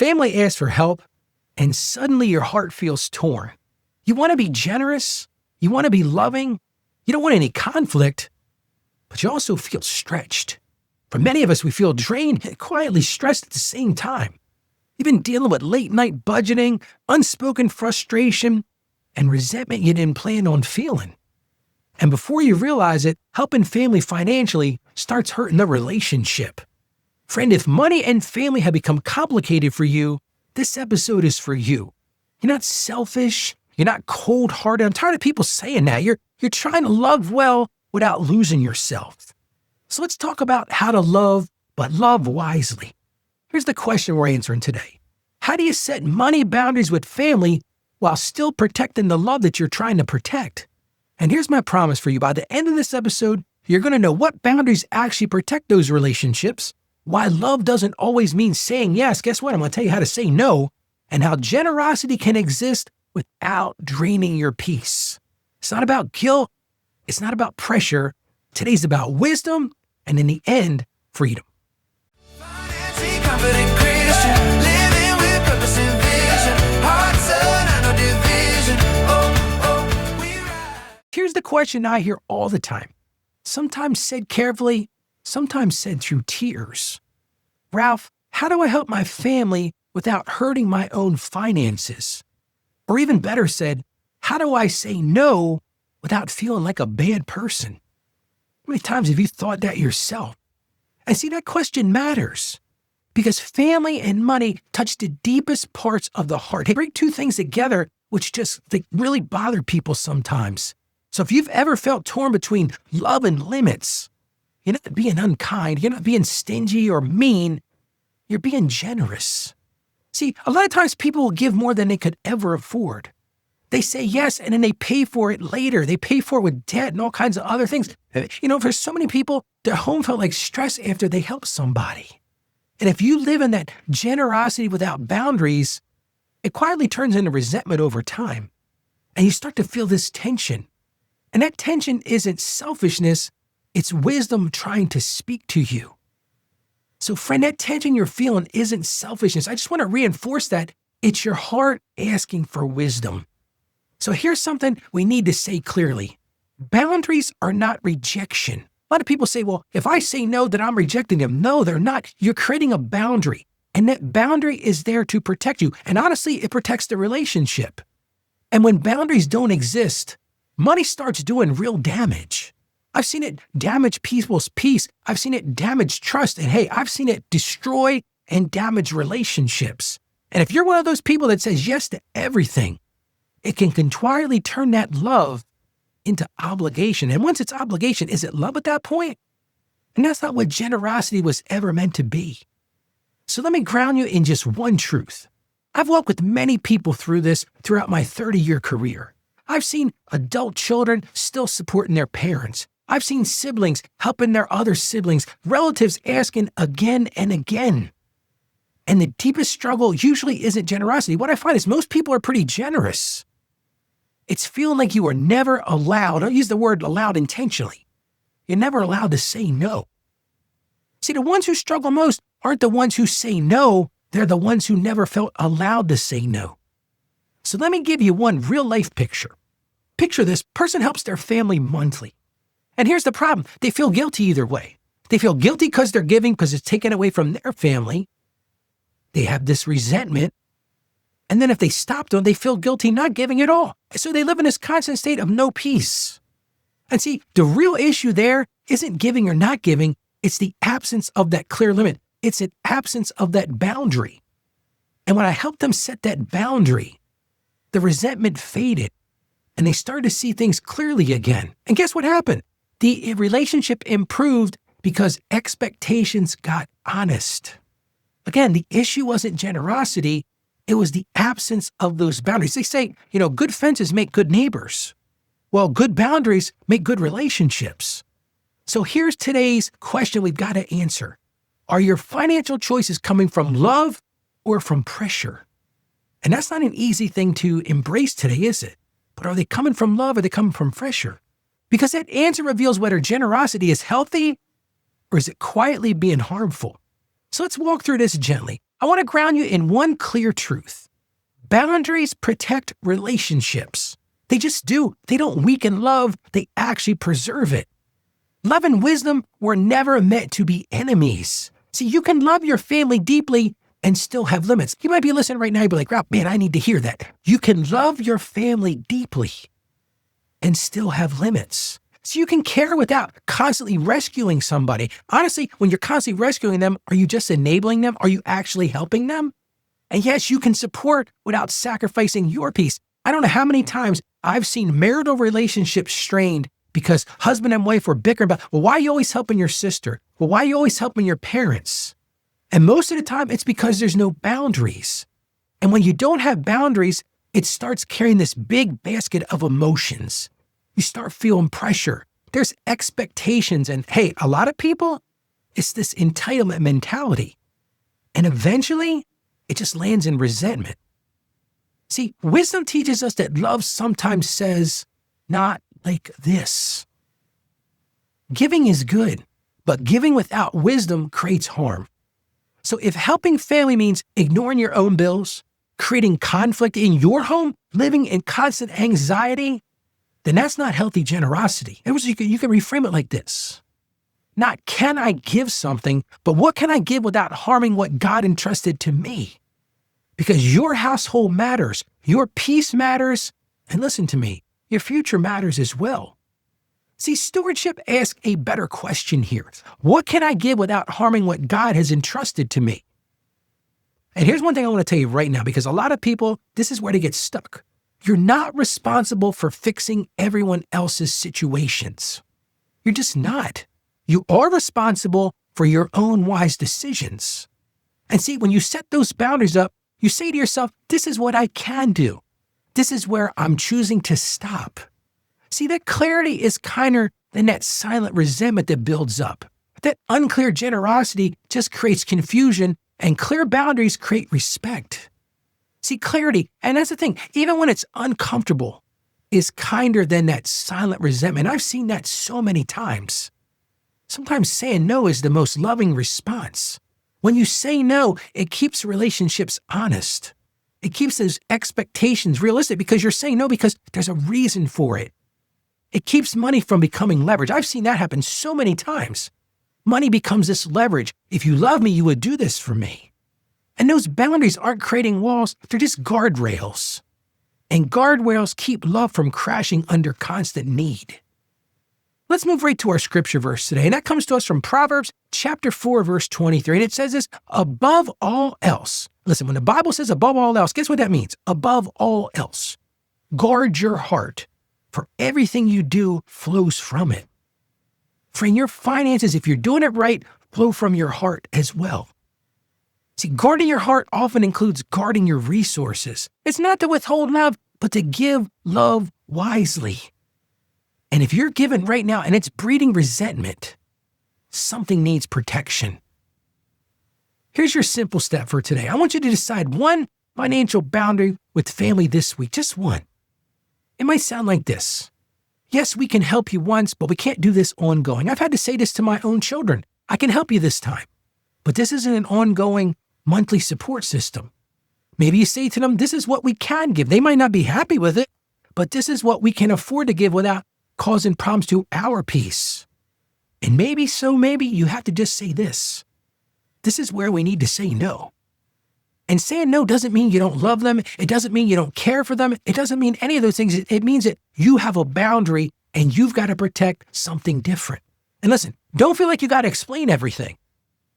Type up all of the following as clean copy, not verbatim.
family asks for help, and suddenly your heart feels torn. You want to be generous, you want to be loving, you don't want any conflict, but you also feel stretched. For many of us, we feel drained and quietly stressed at the same time. You've been dealing with late-night budgeting, unspoken frustration, and resentment you didn't plan on feeling. And before you realize it, helping family financially starts hurting the relationship. Friend, if money and family have become complicated for you, this episode is for you. You're not selfish. You're not cold-hearted. I'm tired of people saying that. You're trying to love well without losing yourself. So let's talk about how to love, but love wisely. Here's the question we're answering today. How do you set money boundaries with family while still protecting the love that you're trying to protect? And here's my promise for you. By the end of this episode, you're going to know what boundaries actually protect those relationships, why love doesn't always mean saying yes. Guess what? I'm going to tell you how to say no, and how generosity can exist without draining your peace. It's not about guilt. It's not about pressure. Today's about wisdom, and in the end, freedom. Here's the question I hear all the time, sometimes said carefully, sometimes said through tears. Ralph, how do I help my family without hurting my own finances? Or even better said, how do I say no without feeling like a bad person? How many times have you thought that yourself? And see, that question matters because family and money touch the deepest parts of the heart. They bring two things together which they really bother people sometimes. So if you've ever felt torn between love and limits, you're not being unkind, you're not being stingy or mean, you're being generous. See, a lot of times people will give more than they could ever afford. They say yes, and then they pay for it later. They pay for it with debt and all kinds of other things. For so many people, their home felt like stress after they helped somebody. And if you live in that generosity without boundaries, it quietly turns into resentment over time. And you start to feel this tension. And that tension isn't selfishness, it's wisdom trying to speak to you. So friend, that tension you're feeling isn't selfishness. I just want to reinforce that. It's your heart asking for wisdom. So here's something we need to say clearly. Boundaries are not rejection. A lot of people say, well, if I say no, then I'm rejecting them. No, they're not. You're creating a boundary. And that boundary is there to protect you. And honestly, it protects the relationship. And when boundaries don't exist, money starts doing real damage. I've seen it damage people's peace. I've seen it damage trust. And hey, I've seen it destroy and damage relationships. And if you're one of those people that says yes to everything, it can entirely turn that love into obligation. And once it's obligation, is it love at that point? And that's not what generosity was ever meant to be. So let me ground you in just one truth. I've walked with many people through this throughout my 30-year career. I've seen adult children still supporting their parents. I've seen siblings helping their other siblings, relatives asking again and again. And the deepest struggle usually isn't generosity. What I find is most people are pretty generous. It's feeling like you are never allowed, I'll use the word allowed intentionally. You're never allowed to say no. See, the ones who struggle most aren't the ones who say no, they're the ones who never felt allowed to say no. So let me give you one real life picture. Picture this person helps their family monthly. And here's the problem. They feel guilty either way. They feel guilty because they're giving because it's taken away from their family. They have this resentment. And then if they stop them, they feel guilty not giving at all. So they live in this constant state of no peace. And see, the real issue there isn't giving or not giving. It's the absence of that clear limit. It's an absence of that boundary. And when I helped them set that boundary, the resentment faded and they started to see things clearly again. And guess what happened? The relationship improved because expectations got honest. Again, the issue wasn't generosity. It was the absence of those boundaries. They say, good fences make good neighbors. Well, good boundaries make good relationships. So here's today's question we've got to answer. Are your financial choices coming from love or from pressure? And that's not an easy thing to embrace today, is it? But are they coming from love or are they coming from pressure? Because that answer reveals whether generosity is healthy or is it quietly being harmful. So let's walk through this gently. I want to ground you in one clear truth. Boundaries protect relationships. They just do. They don't weaken love. They actually preserve it. Love and wisdom were never meant to be enemies. See, you can love your family deeply and still have limits. You might be listening right now and be like, "Ralph, man, I need to hear that." You can love your family deeply and still have limits. So you can care without constantly rescuing somebody. Honestly, when you're constantly rescuing them, are you just enabling them? Are you actually helping them? And yes, you can support without sacrificing your peace. I don't know how many times I've seen marital relationships strained because husband and wife were bickering about, well, why are you always helping your sister? Well, why are you always helping your parents? And most of the time, it's because there's no boundaries. And when you don't have boundaries, it starts carrying this big basket of emotions. You start feeling pressure. There's expectations. And hey, a lot of people, it's this entitlement mentality. And eventually, it just lands in resentment. See, wisdom teaches us that love sometimes says, not like this. Giving is good, but giving without wisdom creates harm. So if helping family means ignoring your own bills, creating conflict in your home, living in constant anxiety, then that's not healthy generosity. You can reframe it like this. Not can I give something, but what can I give without harming what God entrusted to me? Because your household matters, your peace matters, and listen to me, your future matters as well. See, stewardship asks a better question here. What can I give without harming what God has entrusted to me? And here's one thing I want to tell you right now, because a lot of people, this is where they get stuck. You're not responsible for fixing everyone else's situations. You're just not. You are responsible for your own wise decisions. And see, when you set those boundaries up, you say to yourself, this is what I can do. This is where I'm choosing to stop. See, that clarity is kinder than that silent resentment that builds up. That unclear generosity just creates confusion, and clear boundaries create respect. See, clarity, and that's the thing, even when it's uncomfortable, is kinder than that silent resentment. I've seen that so many times. Sometimes saying no is the most loving response. When you say no, it keeps relationships honest. It keeps those expectations realistic because you're saying no because there's a reason for it. It keeps money from becoming leverage. I've seen that happen so many times. Money becomes this leverage. If you love me, you would do this for me. And those boundaries aren't creating walls, they're just guardrails. And guardrails keep love from crashing under constant need. Let's move right to our scripture verse today, and that comes to us from Proverbs chapter 4, verse 23, and it says this, above all else. Listen, when the Bible says above all else, guess what that means? Above all else. Guard your heart, for everything you do flows from it. Friend, your finances, if you're doing it right, flow from your heart as well. See, guarding your heart often includes guarding your resources. It's not to withhold love, but to give love wisely. And if you're giving right now and it's breeding resentment, something needs protection. Here's your simple step for today. I want you to decide one financial boundary with family this week, just one. It might sound like this. Yes, we can help you once, but we can't do this ongoing. I've had to say this to my own children. I can help you this time, but this isn't an ongoing monthly support system. Maybe you say to them, this is what we can give. They might not be happy with it, but this is what we can afford to give without causing problems to our peace. And maybe you have to just say this. This is where we need to say no. And saying no doesn't mean you don't love them. It doesn't mean you don't care for them. It doesn't mean any of those things. It means that you have a boundary and you've got to protect something different. And listen, don't feel like you got to explain everything.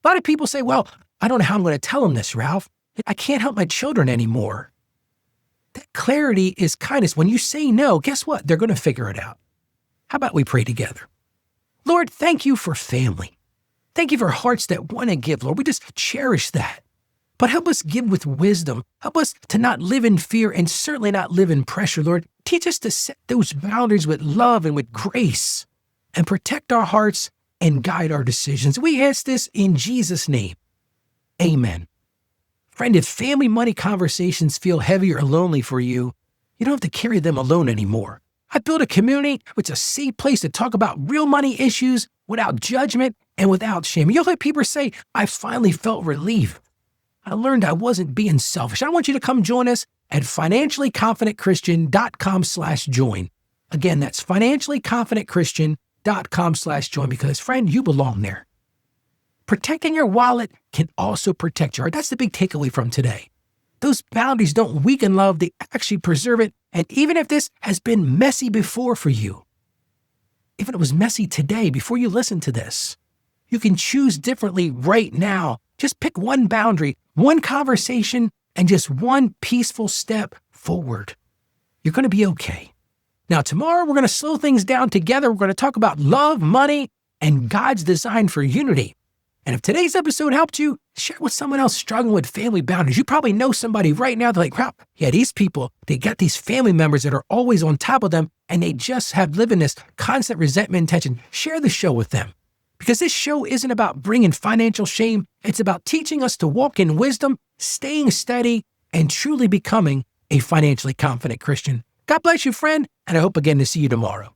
A lot of people say, well, I don't know how I'm going to tell them this, Ralph. I can't help my children anymore. That clarity is kindness. When you say no, guess what? They're going to figure it out. How about we pray together? Lord, thank you for family. Thank you for hearts that want to give, Lord. We just cherish that. But help us give with wisdom. Help us to not live in fear and certainly not live in pressure, Lord. Teach us to set those boundaries with love and with grace and protect our hearts and guide our decisions. We ask this in Jesus' name. Amen. Friend, if family money conversations feel heavy or lonely for you, you don't have to carry them alone anymore. I built a community which is a safe place to talk about real money issues without judgment and without shame. You'll hear people say, I finally felt relief. I learned I wasn't being selfish. I want you to come join us at financiallyconfidentchristian.com/join. Again, that's financiallyconfidentchristian.com/join because, friend, you belong there. Protecting your wallet can also protect your heart. That's the big takeaway from today. Those boundaries don't weaken love, they actually preserve it. And even if this has been messy before for you, even if it was messy today before you listen to this, you can choose differently right now. Just pick one boundary, one conversation, and just one peaceful step forward. You're going to be okay. Now, tomorrow, we're going to slow things down together. We're going to talk about love, money, and God's design for unity. And if today's episode helped you, share it with someone else struggling with family boundaries. You probably know somebody right now. They're like, wow, yeah, these people, they got these family members that are always on top of them, and they just have lived in this constant resentment and tension. Share the show with them. Because this show isn't about bringing financial shame. It's about teaching us to walk in wisdom, staying steady, and truly becoming a financially confident Christian. God bless you, friend, and I hope again to see you tomorrow.